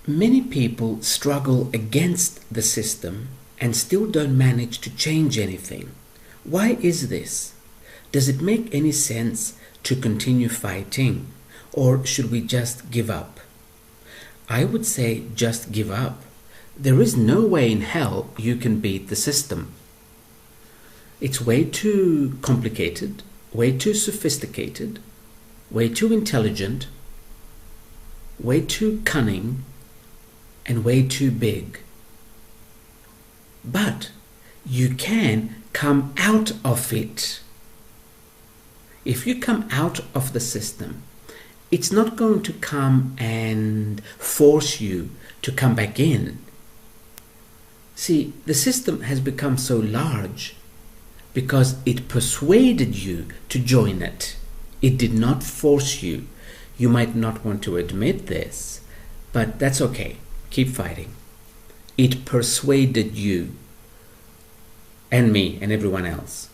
Many people struggle against the system and still don't manage to change anything. Why is this? Does it make any sense to continue fighting, or should we just give up? I would say just give up. There is no way in hell you can beat the system. It's way too complicated, way too sophisticated, way too intelligent, way too cunning, and way too big. But you can come out of it. If you come out of the system, it's not going to come and force you to come back in. See, the system has become so large because it persuaded you to join it. It did not force you. You might not want to admit this, but that's okay. Keep fighting. It persuaded you and me and everyone else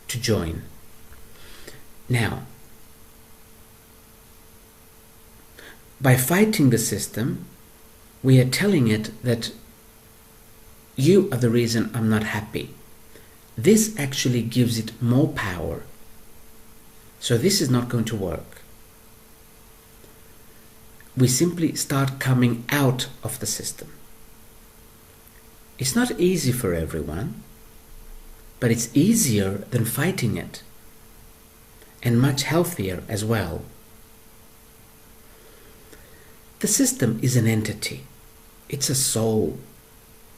to join. Now, by fighting the system, we are telling it that you are the reason I'm not happy. This actually gives it more power. So this is not going to work. We simply start coming out of the system. It's not easy for everyone, but it's easier than fighting it, and much healthier as well. The system is an entity. It's a soul.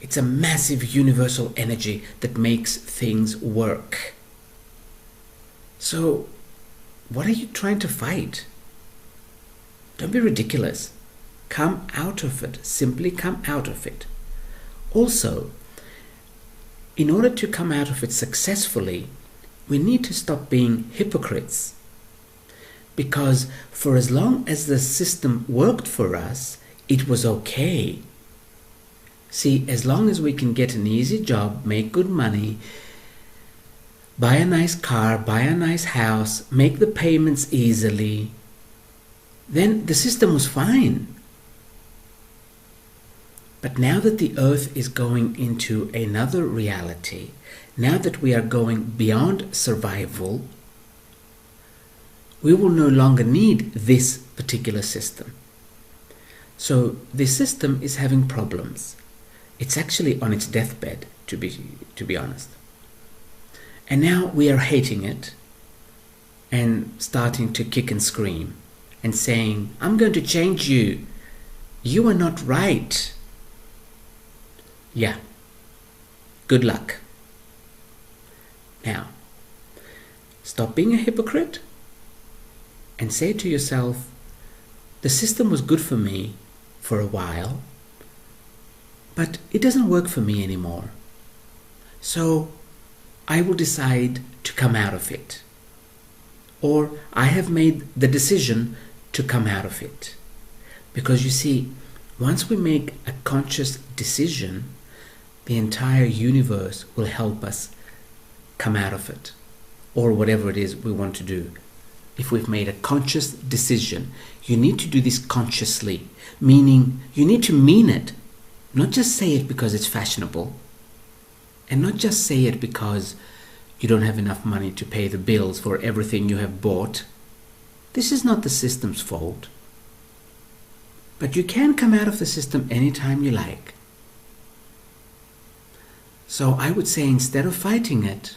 It's a massive universal energy that makes things work. So, what are you trying to fight? Don't be ridiculous. Come out of it. Simply come out of it. Also, in order to come out of it successfully, we need to stop being hypocrites. Because for as long as the system worked for us, it was okay. See, as long as we can get an easy job, make good money, buy a nice car, buy a nice house, make the payments easily, then the system was fine. But now that the earth is going into another reality, now that we are going beyond survival, we will no longer need this particular system. So this system is having problems. It's actually on its deathbed, to be honest. And now we are hating it and starting to kick and scream and saying, I'm going to change you. You are not right. Yeah. Good luck. Now, stop being a hypocrite and say to yourself, the system was good for me for a while, but it doesn't work for me anymore. So I will decide to come out of it. Or I have made the decision to come out of it. Because you see, once we make a conscious decision, the entire universe will help us come out of it, or whatever it is we want to do. If we've made a conscious decision, you need to do this consciously, meaning you need to mean it, not just say it because it's fashionable, and not just say it because you don't have enough money to pay the bills for everything you have bought. This is not the system's fault. But you can come out of the system anytime you like. So I would say, instead of fighting it,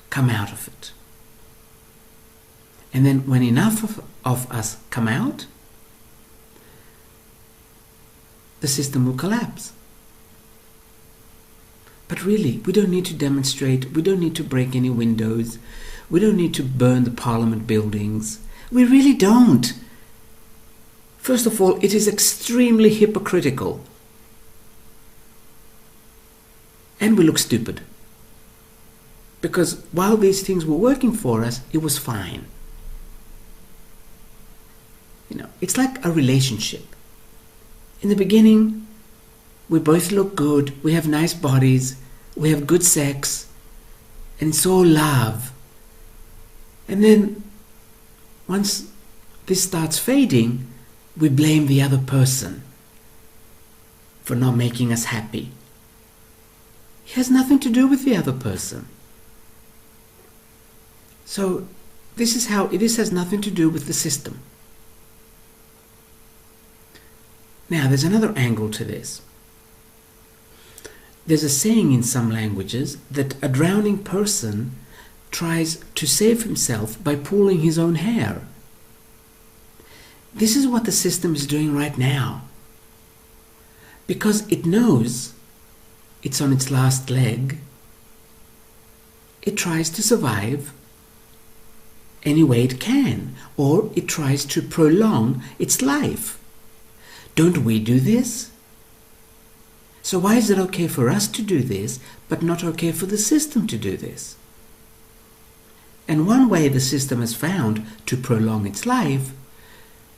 come out of it. And then when enough of us come out, the system will collapse. But really, we don't need to demonstrate, we don't need to break any windows, we don't need to burn the parliament buildings. We really don't. First of all, it is extremely hypocritical. And we look stupid. Because while these things were working for us, it was fine. You know, it's like a relationship. In the beginning, we both look good, we have nice bodies, we have good sex, and it's all love. And then, once this starts fading, we blame the other person for not making us happy. It has nothing to do with the other person. So this has nothing to do with the system. Now there's another angle to this. There's a saying in some languages that a drowning person tries to save himself by pulling his own hair. This is what the system is doing right now. Because it knows it's on its last leg, it tries to survive any way it can, or it tries to prolong its life. Don't we do this? So why is it okay for us to do this, but not okay for the system to do this? And one way the system has found to prolong its life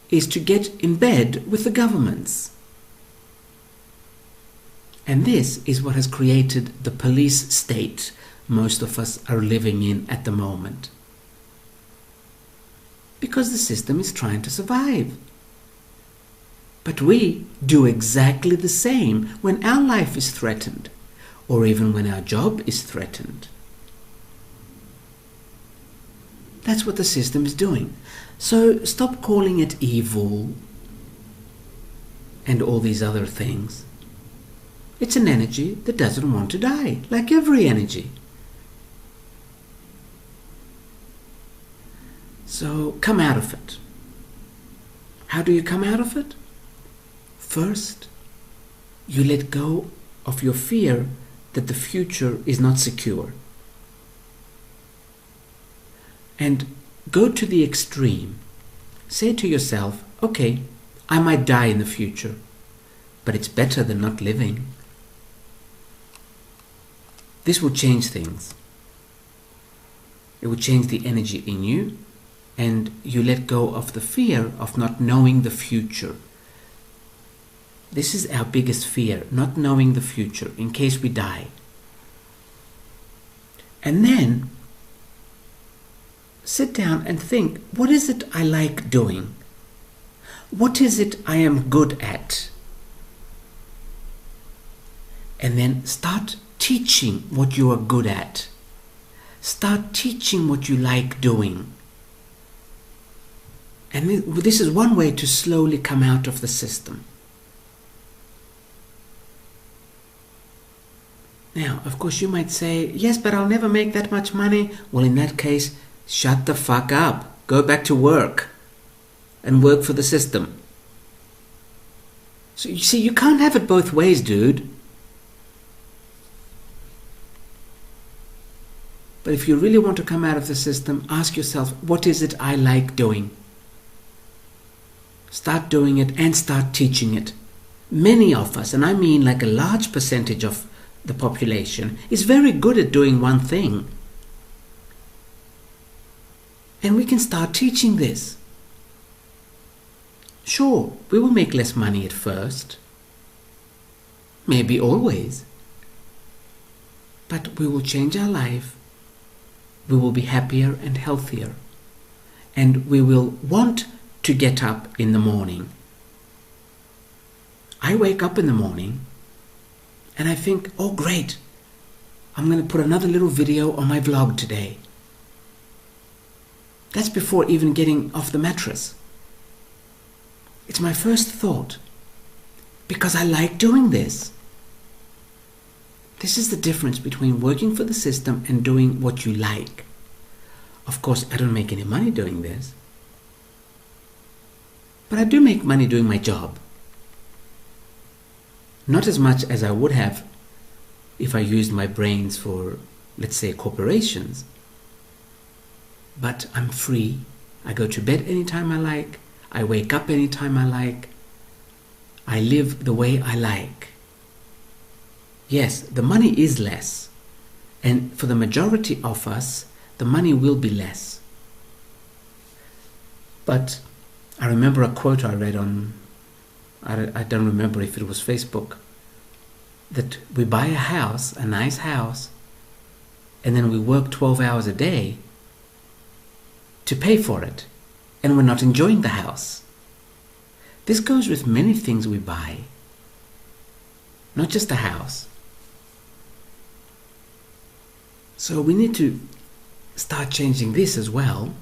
is to get in bed with the governments. And this is what has created the police state most of us are living in at the moment. Because the system is trying to survive. But we do exactly the same when our life is threatened, or even when our job is threatened. That's what the system is doing. So stop calling it evil and all these other things. It's an energy that doesn't want to die, like every energy. So come out of it. How do you come out of it? First, you let go of your fear that the future is not secure. And go to the extreme. Say to yourself, okay, I might die in the future, but it's better than not living. This will change things. It will change the energy in you, and you let go of the fear of not knowing the future. This is our biggest fear, not knowing the future in case we die. And then sit down and think, what is it I like doing? What is it I am good at? And then start teaching what you are good at. Start teaching what you like doing. And this is one way to slowly come out of the system. Now, of course, you might say, yes, but I'll never make that much money. Well, in that case, shut the fuck up. Go back to work and work for the system. So you see, you can't have it both ways, dude. But if you really want to come out of the system, ask yourself, what is it I like doing? Start doing it and start teaching it. Many of us, and I mean like a large percentage of the population, is very good at doing one thing. And we can start teaching this. Sure, we will make less money at first. Maybe always. But we will change our life. We will be happier and healthier. And we will want to get up in the morning. I wake up in the morning and I think, oh great, I'm going to put another little video on my vlog today. That's before even getting off the mattress. It's my first thought because I like doing this. This is the difference between working for the system and doing what you like. Of course, I don't make any money doing this. But I do make money doing my job. Not as much as I would have if I used my brains for, let's say, corporations. But I'm free. I go to bed anytime I like. I wake up anytime I like. I live the way I like. Yes, the money is less. And for the majority of us, the money will be less. But I remember a quote I read on, I don't remember if it was Facebook, that we buy a house, a nice house, and then we work 12 hours a day to pay for it, and we're not enjoying the house. This goes with many things we buy, not just a house. So we need to start changing this as well,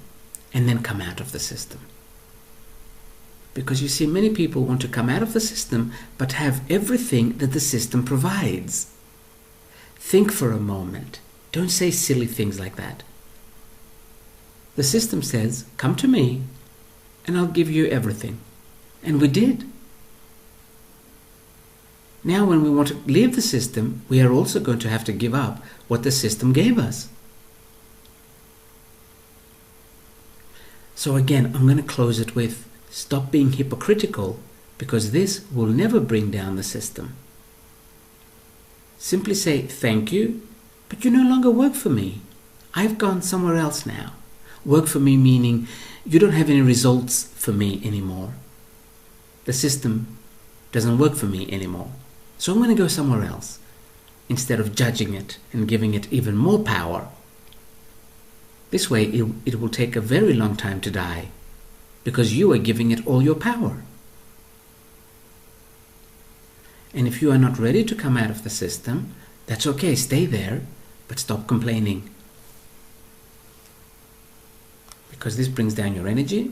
and then come out of the system. Because you see, many people want to come out of the system but have everything that the system provides. Think for a moment. Don't say silly things like that. The system says, come to me and I'll give you everything. And we did. Now when we want to leave the system, we are also going to have to give up what the system gave us. So again, I'm going to close it with, stop being hypocritical, because this will never bring down the system. Simply say, thank you, but you no longer work for me. I've gone somewhere else now. Work for me meaning you don't have any results for me anymore. The system doesn't work for me anymore. So I'm going to go somewhere else, instead of judging it and giving it even more power. This way it will take a very long time to die, because you are giving it all your power. And if you are not ready to come out of the system, that's okay, stay there, but stop complaining. Because this brings down your energy,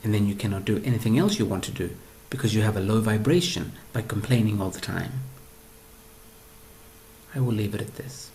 and then you cannot do anything else you want to do, because you have a low vibration by complaining all the time. I will leave it at this.